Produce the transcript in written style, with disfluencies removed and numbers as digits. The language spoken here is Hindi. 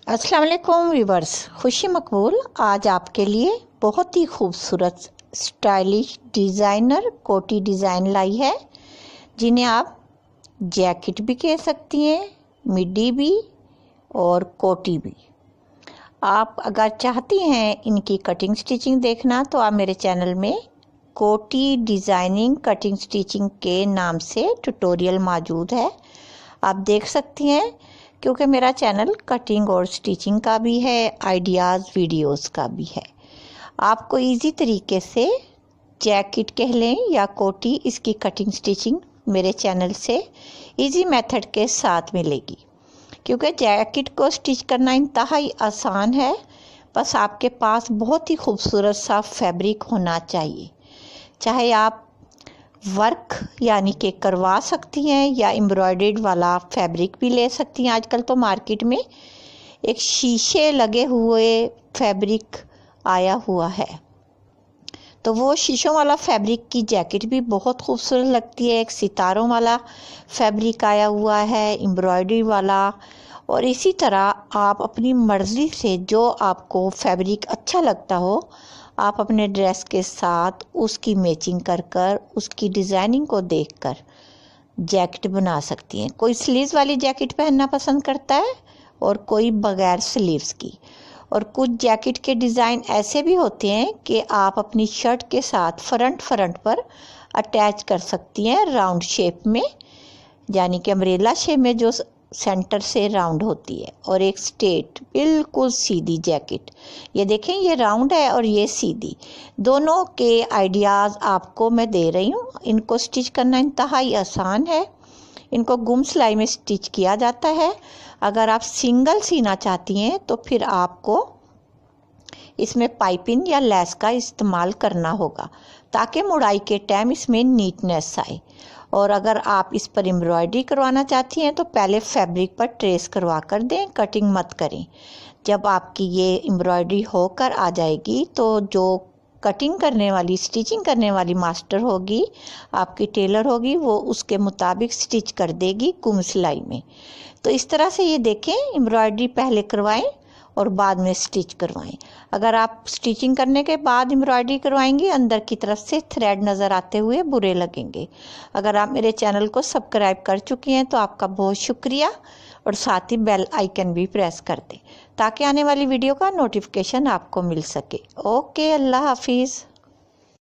अस्सलाम वालेकुम व्यूवर्स, खुशी मकबूल आज आपके लिए बहुत ही खूबसूरत स्टाइलिश डिज़ाइनर कोटी डिज़ाइन लाई है, जिन्हें आप जैकेट भी कह सकती हैं, मिडी भी और कोटी भी। आप अगर चाहती हैं इनकी कटिंग स्टिचिंग देखना तो आप मेरे चैनल में कोटी डिज़ाइनिंग कटिंग स्टिचिंग के नाम से ट्यूटोरियल मौजूद है, आप देख सकती हैं। क्योंकि मेरा चैनल कटिंग और स्टिचिंग का भी है, आइडियाज़ वीडियोस का भी है। आपको इजी तरीके से जैकेट कह लें या कोटी, इसकी कटिंग स्टिचिंग मेरे चैनल से इजी मेथड के साथ मिलेगी। क्योंकि जैकेट को स्टिच करना इंतहाई आसान है, बस आपके पास बहुत ही खूबसूरत सा फैब्रिक होना चाहिए। चाहे आप वर्क यानी कि करवा सकती हैं या एम्ब्रॉयडर्ड वाला फैब्रिक भी ले सकती हैं। आजकल तो मार्केट में एक शीशे लगे हुए फैब्रिक आया हुआ है, तो वो शीशों वाला फैब्रिक की जैकेट भी बहुत खूबसूरत लगती है। एक सितारों वाला फैब्रिक आया हुआ है, एम्ब्रॉयडरी वाला। और इसी तरह आप अपनी मर्ज़ी से जो आपको फैब्रिक अच्छा लगता हो, आप अपने ड्रेस के साथ उसकी मैचिंग कर कर, उसकी डिज़ाइनिंग को देखकर जैकेट बना सकती हैं। कोई स्लीव्स वाली जैकेट पहनना पसंद करता है और कोई बगैर स्लीव्स की। और कुछ जैकेट के डिज़ाइन ऐसे भी होते हैं कि आप अपनी शर्ट के साथ फ्रंट पर अटैच कर सकती हैं राउंड शेप में, यानी कि अम्ब्रेला शेप में, जो सेंटर से राउंड होती है। और एक स्ट्रेट बिल्कुल सीधी जैकेट, ये देखें, ये राउंड है और ये सीधी, दोनों के आइडियाज़ आपको मैं दे रही हूँ। इनको स्टिच करना इंतहाई आसान है। इनको गुम सिलाई में स्टिच किया जाता है। अगर आप सिंगल सीना चाहती हैं तो फिर आपको इसमें पाइपिंग या लेस का इस्तेमाल करना होगा, ताकि मुड़ाई के टाइम इसमें नीटनेस आए। और अगर आप इस पर एम्ब्रॉयडरी करवाना चाहती हैं तो पहले फैब्रिक पर ट्रेस करवा कर दें, कटिंग मत करें। जब आपकी ये एम्ब्रॉयडरी होकर आ जाएगी तो जो कटिंग करने वाली, स्टिचिंग करने वाली मास्टर होगी, आपकी टेलर होगी, वो उसके मुताबिक स्टिच कर देगी गुम सिलाई में। तो इस तरह से ये देखें, एम्ब्रॉयडरी पहले करवाएं और बाद में स्टिच करवाएं। अगर आप स्टिचिंग करने के बाद एम्ब्रॉयडरी करवाएंगी, अंदर की तरफ से थ्रेड नज़र आते हुए बुरे लगेंगे। अगर आप मेरे चैनल को सब्सक्राइब कर चुकी हैं तो आपका बहुत शुक्रिया, और साथ ही बेल आइकन भी प्रेस कर दें ताकि आने वाली वीडियो का नोटिफिकेशन आपको मिल सके। ओके, अल्लाह हाफिज़।